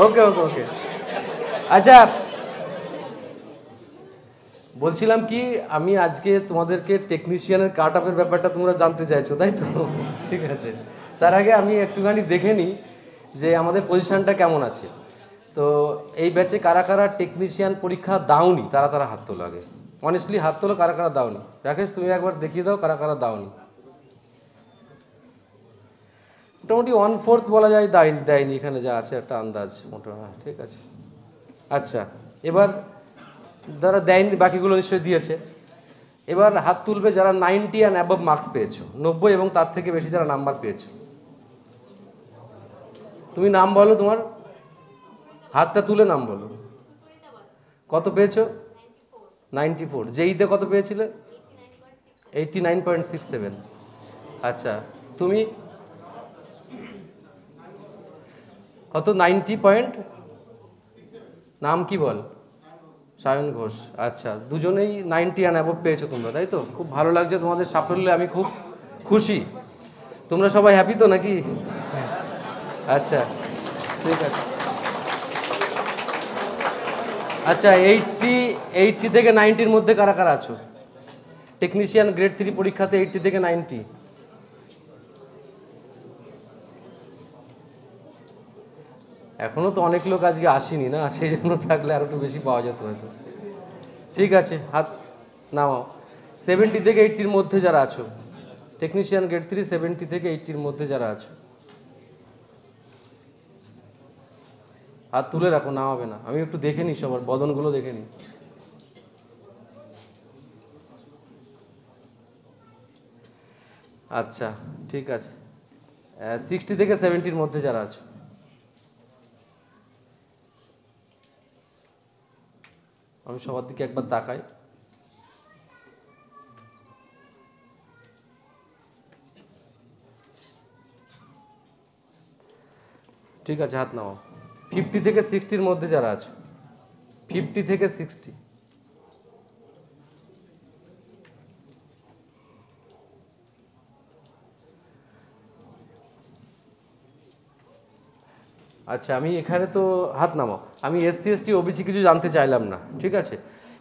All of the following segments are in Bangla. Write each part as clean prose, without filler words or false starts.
ওকে ওকে ওকে। আচ্ছা, বলছিলাম কি, আমি আজকে তোমাদেরকে টেকনিশিয়ানের কাট আপের ব্যাপারটা তোমরা জানতে চাইছো, তাই তো? ঠিক আছে, তার আগে আমি একটুখানি দেখে নিই যে আমাদের পজিশনটা কেমন আছে। তো এই ব্যাচে কারা কারা টেকনিশিয়ান পরীক্ষা দাওনি, তারা তারা হাত তোলো আগে। অনেস্টলি হাত তোলো কারা কারা দাওনি। রাকেশ, তুমি একবার দেখিয়ে দাও কারা কারা দাওনি। মোটামুটি 1/4 বলা যায় দেয়নি, এখানে যা আছে একটা আন্দাজ মোটামুটি। হ্যাঁ, ঠিক আছে। আচ্ছা, এবার যারা দেয়নি বাকিগুলো নিশ্চয়ই দিয়েছে। এবার হাত তুলবে যারা 90 অ্যান্ড অ্যাবভ মার্কস পেয়েছো, 90 এবং তার থেকে বেশি যারা নাম্বার পেয়েছো। তুমি নাম বলো, তোমার হাতটা তুলে নাম বলো। কত পেয়েছো? 94। জেইতে কত পেয়েছিলে? 89.67। আচ্ছা, তুমি কত? 90 পয়েন্ট। নাম কি বল? সায়ন ঘোষ। আচ্ছা, দুজনেই 90 অ্যান্ড অ্যাবভ পেয়েছো তোমরা, তাই তো? খুব ভালো লাগছে তোমাদের সাফল্যে, আমি খুব খুশি। তোমরা সবাই হ্যাপি তো নাকি? আচ্ছা, ঠিক আছে। আচ্ছা, 80 থেকে 90-র মধ্যে কারা কারা আছো? টেকনিশিয়ান গ্রেড 3 পরীক্ষাতে 80 থেকে 90। এখনো তো অনেক লোক আজকে আসেনি না, সেই জন্য থাকলে আরো একটু বেশি পাওয়া যেত হয়তো। ঠিক আছে, হাত নামাও। 70 থেকে 80-র মধ্যে যারা আছো, টেকনিশিয়ান গ্রেড 3 70 থেকে 80-র মধ্যে যারা আছো, হাত তুলে রাখো, নামাবে না। আমি একটু দেখে নিই সবার বদনগুলো, দেখে নিই। আচ্ছা, ঠিক আছে। 60 থেকে 70-র মধ্যে যারা আছো, আমি সবার দিকে একবার তাকাই। ঠিক আছে, হাত নামাও। 50 থেকে 60-র মধ্যে যারা আছো, 50 থেকে 60। আচ্ছা, আমি এখানে তো হাত নামাও। আমি SC ST OBC কিছু জানতে চাইলাম না, ঠিক আছে?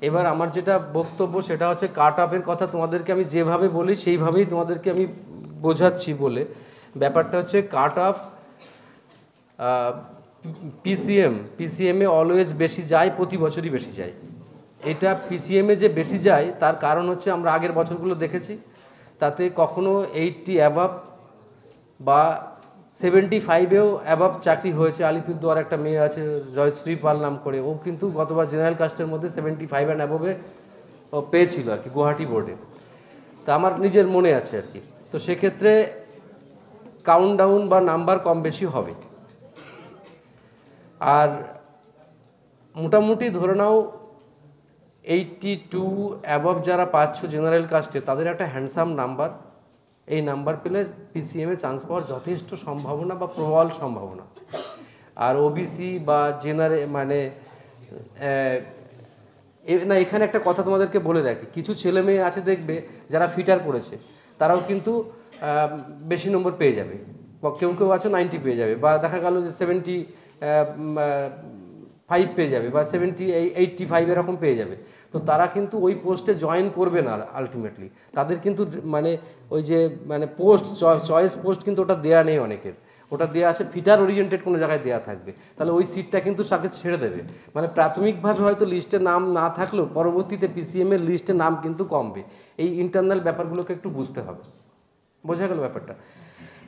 এবার আমার যেটা বক্তব্য সেটা হচ্ছে কাট আপের কথা তোমাদেরকে আমি যেভাবে বলি সেইভাবেই তোমাদেরকে আমি বোঝাচ্ছি। বলে ব্যাপারটা হচ্ছে কাট আপ পিসিএমে অলওয়েজ বেশি যায়, প্রতি বছরই বেশি যায়। এটা পিসিএমে যে বেশি যায় তার কারণ হচ্ছে আমরা আগের বছরগুলো দেখেছি, তাতে কখনো 80 অ্যাবাভ বা 75-এও অ্যাবাভ চাকরি হয়েছে। আলিপুরদুয়ার একটা মেয়ে আছে জয়শ্রী পাল নাম করে, ও কিন্তু গতবার জেনারেল কাস্টের মধ্যে 75 অ্যান্ড অ্যাবভে ও পেয়েছিল আর কি, গুয়াহাটি বোর্ডে। তা আমার নিজের মনে আছে আর কি। তো সেক্ষেত্রে কাউন্টডাউন বা নাম্বার কম বেশি হবে। আর মোটামুটি ধরে নাও 82 অ্যাবভ যারা পাচ্ছ জেনারেল কাস্টে, তাদের একটা হ্যান্ডসাম নাম্বার। এই নাম্বার পেলে পিসিএমে চান্স পাওয়ার যথেষ্ট সম্ভাবনা বা প্রবল সম্ভাবনা। আর ওবিসি বা জেনারেল মানে না, এখানে একটা কথা তোমাদেরকে বলে রাখি, কিছু ছেলে মেয়ে আছে দেখবে যারা ফিটার করেছে, তারাও কিন্তু বেশি নম্বর পেয়ে যাবে। বা কেউ কেউ আছে 90 পেয়ে যাবে, বা দেখা গেল যে 75 পেয়ে যাবে, বা 85 এরকম পেয়ে যাবে। তো তারা কিন্তু ওই পোস্টে জয়েন করবে না আলটিমেটলি। তাদের কিন্তু মানে ওই যে মানে পোস্ট চয়েস পোস্ট কিন্তু ওটা দেয়া নেই অনেকের, ওটা দেওয়া আছে ফিটার ওরিয়েন্টেড কোনো জায়গায় দেওয়া থাকবে। তাহলে ওই সিটটা কিন্তু তাকে ছেড়ে দেবে। মানে প্রাথমিকভাবে হয়তো লিস্টে নাম না থাকলেও পরবর্তীতে পিসিএমের লিস্টে নাম কিন্তু কমবে। এই ইন্টারনাল ব্যাপারগুলোকে একটু বুঝতে হবে। বোঝা গেল ব্যাপারটা?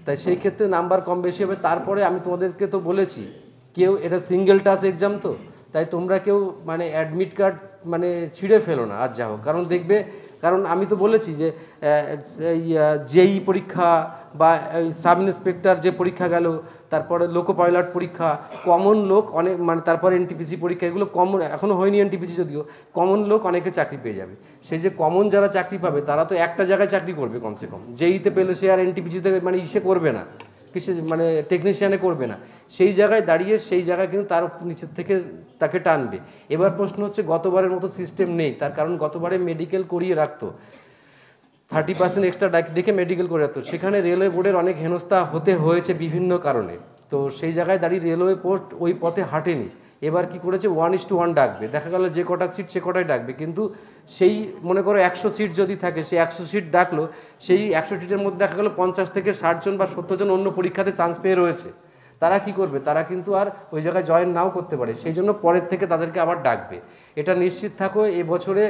তাই সেই ক্ষেত্রে নাম্বার কম বেশি হবে। তারপরে আমি তোমাদেরকে তো বলেছি, কেউ এটা সিঙ্গেল টাস এক্সাম, তো তাই তোমরা কেউ মানে অ্যাডমিট কার্ড মানে ছিঁড়ে ফেলো না আর যা হোক। কারণ দেখবে, কারণ আমি তো বলেছি যে জেই পরীক্ষা বা সাব ইন্সপেক্টর যে পরীক্ষা গেল, তারপরে লোকো পাইলট পরীক্ষা, কমন লোক অনেক মানে তারপরে এনটিপিসি পরীক্ষা, এগুলো কমন, এখনও হয়নি এনটিপিসি যদিও, কমন লোক অনেকে চাকরি পেয়ে যাবে। সেই যে কমন যারা চাকরি পাবে তারা তো একটা জায়গায় চাকরি করবে কমসে কম। জেইতে পেলে সে আর এনটিপিসিতে মানে ইসে করবে না, কিসে মানে টেকনিশিয়ানে করবে না। সেই জায়গায় দাঁড়িয়ে সেই জায়গায় কিন্তু তার নিচের থেকে তাকে টানবে। এবার প্রশ্ন হচ্ছে, গতবারের মতো সিস্টেম নেই, তার কারণ গতবারে মেডিকেল করিয়ে রাখতো, 30% এক্সট্রা দেখে মেডিকেল করে রাখতো। সেখানে রেলওয়ে বোর্ডের অনেক হেনস্থা হতে হয়েছে বিভিন্ন কারণে। তো সেই জায়গায় দাঁড়িয়ে রেলওয়ে পোস্ট ওই পথে হাঁটেনি। এবার কি করেছে 1:1 ডাকবে, দেখা গেল যে কটা সিট সে কটাই ডাকবে, কিন্তু সেই মনে করো 100 সিট যদি থাকে, সেই 100 সিট ডাকলো, সেই 100 সিটের মধ্যে দেখা গেলো 50 থেকে 60 জন বা 70 জন অন্য পরীক্ষাতে চান্স পেয়ে রয়েছে। তারা কি করবে, তারা কিন্তু আর ওই জায়গায় জয়েন নাও করতে পারে, সেই জন্য পরের থেকে তাদেরকে আবার ডাকবে। এটা নিশ্চিত থাকো এবছরে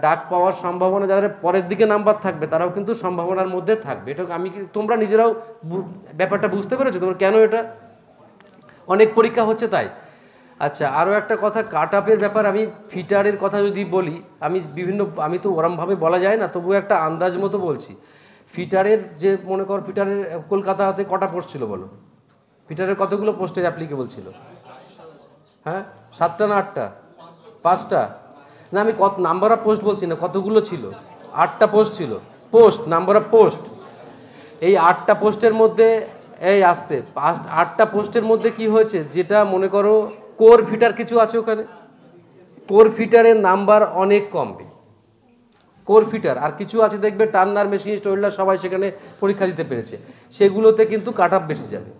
ডাক পাওয়ার সম্ভাবনা, যাদের পরের দিকে নাম্বার থাকবে তারাও কিন্তু সম্ভাবনার মধ্যে থাকবে। এটা আমি তোমরা নিজেরাও ব্যাপারটা বুঝতে পেরেছো তোমরা কেন এটা অনেক পরীক্ষা হচ্ছে তাই। আচ্ছা, আরও একটা কথা, কাট আপের ব্যাপার, আমি ফিটারের কথা যদি বলি, আমি তো ওরমভাবে বলা যায় না, তবুও একটা আন্দাজ মতো বলছি। ফিটারের যে মনে কর, ফিটারের কলকাতাতে কটা পোস্ট ছিল বলো, ফিটারের কতগুলো পোস্টে অ্যাপ্লিকেবল ছিল? হ্যাঁ, 7টা না 8টা? 5টা না, আমি কত নাম্বার অফ পোস্ট বলছি না, কতগুলো ছিল? 8টা পোস্ট ছিল। পোস্ট, নাম্বার অফ পোস্ট, এই 8টা পোস্টের মধ্যে এই আসতে 8টা পোস্টের মধ্যে কি হয়েছে, যেটা মনে করো কোর ফিটার কিছু আছে ওখানে, কোর ফিটারের নাম্বার অনেক কমবে, কোর ফিটার আর কিছু আছে দেখবে টার্নার, মেশিনিস্ট, ওয়েল্ডার সবাই সেখানে পরীক্ষা দিতে পেরেছে, সেগুলোতে কিন্তু কাট আপ বেশি যাবে।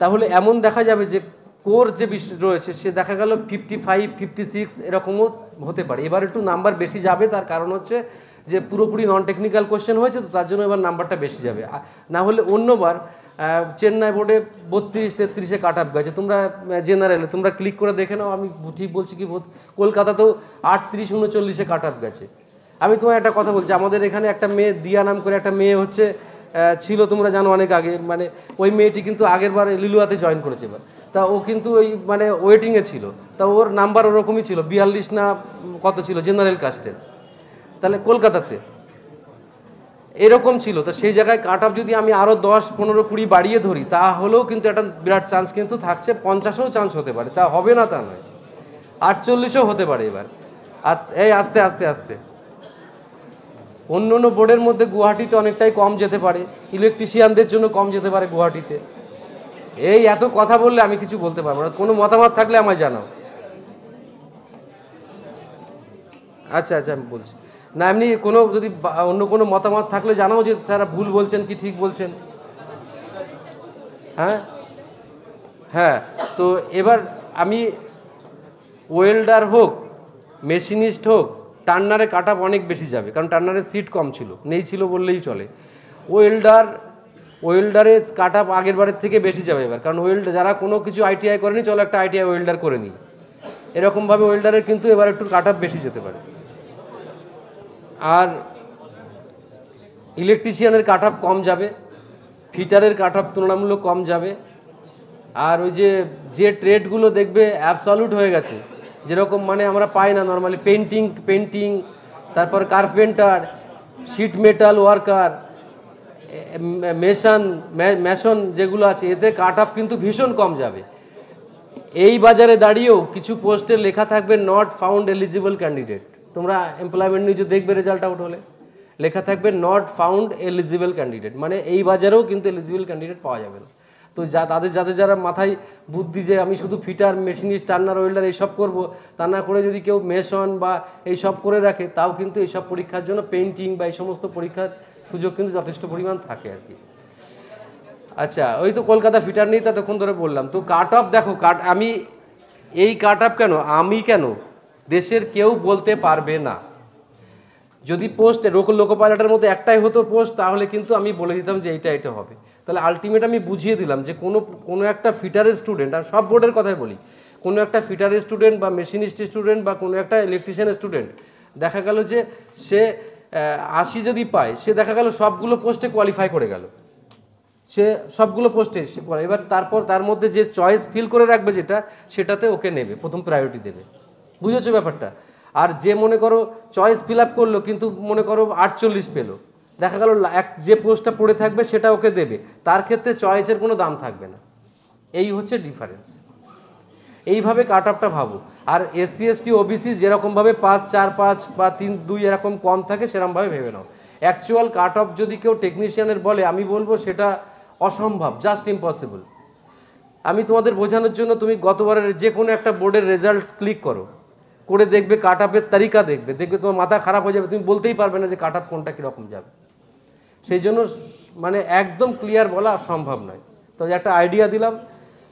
তাহলে এমন দেখা যাবে যে কোর যে বিষয় রয়েছে সে দেখা গেল 55, 56 এরকমও হতে পারে। এবার একটু নাম্বার বেশি যাবে, তার কারণ হচ্ছে যে পুরোপুরি নন টেকনিক্যাল কোশ্চেন হয়েছে, তো তার জন্য এবার নাম্বারটা বেশি যাবে। না হলে অন্যবার চেন্নাই বোর্ডে 32, 33-এ কাট আপ গেছে, তোমরা জেনারেলে তোমরা ক্লিক করে দেখে নাও, আমি ঠিক বলছি কি, কলকাতাতেও 38, 39-এ কাট আপ গেছে। আমি তোমার একটা কথা বলছি, আমাদের এখানে একটা মেয়ে দিয়া নাম করে একটা মেয়ে হচ্ছে ছিল, তোমরা জানো অনেক আগে, মানে ওই মেয়েটি কিন্তু আগের বার লিলুয়াতে জয়েন করেছে এবার, তা ও কিন্তু ওই মানে ওয়েটিংয়ে ছিল, তা ওর নাম্বার ওরকমই ছিল, 42 না কত ছিল জেনারেল কাস্টের, তাহলে কলকাতাতে এরকম ছিল। তো সেই জায়গায় কাট আপ যদি আমি আরও 10, 15, 20 বাড়িয়ে ধরি, তাহলেও কিন্তু একটা বিরাট চান্স কিন্তু থাকছে, 50-ও চান্স হতে পারে, তা হবে না তা নয়, 48-ও হতে পারে এবার। আর এই আস্তে আস্তে আস্তে অন্য অন্য বোর্ডের মধ্যে গুয়াহাটিতে অনেকটাই কম যেতে পারে, ইলেকট্রিশিয়ানদের জন্য কম যেতে পারে গুয়াহাটিতে। এই এত কথা বললে আমি কিছু বলতে পারবো না, কোনো মতামত থাকলে আমায় জানাও। আচ্ছা আচ্ছা, আমি বলছি না, এমনি কোনো যদি অন্য কোনো মতামত থাকলে জানাও, যে স্যার ভুল বলছেন কি ঠিক বলছেন। হ্যাঁ হ্যাঁ, তো এবার আমি ওয়েল্ডার হোক, মেশিনিস্ট হোক, টার্নারে কাট আপ অনেক বেশি যাবে, কারণ টার্নারের সিট কম ছিল, নেই ছিল বললেই চলে। ওয়েল্ডারের কাট আপ আগের বারের থেকে বেশি যাবে এবার, কারণ যারা কোনো কিছু আইটিআই করেনি, চলো একটা আইটিআই ওয়েল্ডার করে নিই, এরকমভাবে ওয়েল্ডারের কিন্তু এবার একটু কাট আপ বেশি যেতে পারে। আর ইলেকট্রিশিয়ানের কাট আপ কম যাবে, ফিটারের কাট আপ তুলনামূলক কম যাবে। আর ওই যে ট্রেডগুলো দেখবে অ্যাবসলিউট হয়ে গেছে, যেরকম মানে আমরা পাই না নর্মালি, পেন্টিং, তারপর carpenter, sheet metal worker, mason যেগুলো আছে, এতে কাট আপ কিন্তু ভীষণ কম যাবে। এই বাজারে দাঁড়িয়েও কিছু পোস্টে লেখা থাকবে নট ফাউন্ড এলিজিবল ক্যান্ডিডেট, তোমরা এমপ্লয়মেন্ট নিউজে দেখবে রেজাল্ট আউট হলে লেখা থাকবে নট ফাউন্ড এলিজিবল ক্যান্ডিডেট, মানে এই বাজারেও কিন্তু এলিজিবল ক্যান্ডিডেট পাওয়া যাবে না। তো যারা মাথায় বুদ্ধি যে আমি শুধু ফিটার, মেশিনিস্ট, টার্নার, ওয়েল্ডার এইসব করবো, তা না করে যদি কেউ মেশন বা এইসব করে রাখে, তাও কিন্তু এইসব পরীক্ষার জন্য, পেন্টিং বা এই সমস্ত পরীক্ষার সুযোগ কিন্তু যথেষ্ট পরিমাণ থাকে আর কি। আচ্ছা, ওই তো কলকাতা ফিটার নিয়ে ততক্ষণ ধরে বললাম। তো কাট অফ দেখো, আমি এই কাট অফ আমি কেন, দেশের কেউ বলতে পারবে না। যদি পোস্ট লোকো পাইলটের মধ্যে একটাই হতো পোস্ট, তাহলে কিন্তু আমি বলে দিতাম যে এটা হবে। তাহলে আলটিমেট আমি বুঝিয়ে দিলাম যে কোনো একটা ফিটারের স্টুডেন্ট, আর সব বোর্ডের কথাই বলি, কোনো একটা ফিটারের স্টুডেন্ট বা মেশিনিস্ট স্টুডেন্ট বা কোনো একটা ইলেকট্রিশিয়ানের স্টুডেন্ট, দেখা গেল যে সে 80 যদি পায়, সে দেখা গেল সবগুলো পোস্টে কোয়ালিফাই করে গেল, সে সবগুলো পোস্টে এবার তারপর তার মধ্যে যে চয়েস ফিল করে রাখবে সেটাতে ওকে নেবে, প্রথম প্রায়োরিটি দেবে। বুঝেছো ব্যাপারটা? আর যে মনে করো চয়েস ফিল আপ করলো, কিন্তু মনে করো 48 পেলো, দেখা গেল যে পোস্টটা পড়ে থাকবে সেটা ওকে দেবে, তার ক্ষেত্রে চয়েসের কোনো দাম থাকবে না। এই হচ্ছে ডিফারেন্স। এইভাবে কাট আপটা ভাবো। আর SC ST OBC যেরকমভাবে 5, 4, 5 বা 3, 2 এরকম কম থাকে, সেরকমভাবে ভেবে নাও। অ্যাকচুয়াল কাট অফ যদি কেউ টেকনিশিয়ানের বলে, আমি বলবো সেটা অসম্ভব, জাস্ট ইম্পসিবল। আমি তোমাদের বোঝানোর জন্য, তুমি গতবারের যে কোনো একটা বোর্ডের রেজাল্ট ক্লিক করে দেখবে, কাট আপের তালিকা দেখবে তোমার মাথা খারাপ হয়ে যাবে, তুমি বলতেই পারবে না যে কাট আপ কোনটা কীরকম যাবে। সেই জন্য মানে একদম ক্লিয়ার বলা সম্ভব নয়। তো একটা আইডিয়া দিলাম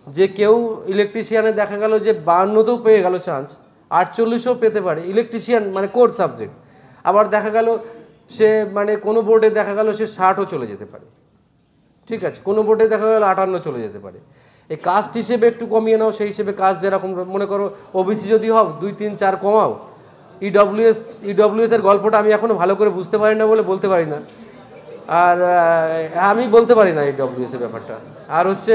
যে কেউ ইলেকট্রিশিয়ানে দেখা গেল যে 52তেও পেয়ে গেল চান্স, 48ও পেতে পারে ইলেকট্রিশিয়ান মানে কোর সাবজেক্ট। আবার দেখা গেল সে মানে কোনো বোর্ডে দেখা গেল সে 60ও চলে যেতে পারে, ঠিক আছে, কোনো বোর্ডে দেখা গেল 58 চলে যেতে পারে। এই কাস্ট হিসেবে একটু কমিয়ে নাও, সেই হিসেবে কাস্ট যেরকম মনে করো ওবিসি যদি হও 2, 3, 4 কমাও। ইডব্লিউএস এর গল্পটা আমি এখনও ভালো করে বুঝতে পারি না বলে বলতে পারি না, আর আমি বলতে পারি না ইডব্লিউএস এর ব্যাপারটা। আর হচ্ছে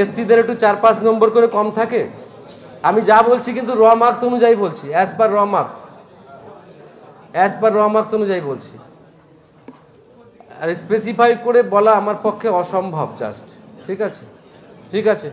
এসসিদের একটু 4-5 নম্বর করে কম থাকে। আমি যা বলছি কিন্তু র মার্কস অনুযায়ী বলছি, অ্যাজ পার র মার্কস অনুযায়ী বলছি। আর স্পেসিফাই করে বলা আমার পক্ষে অসম্ভব জাস্ট, ঠিক আছে।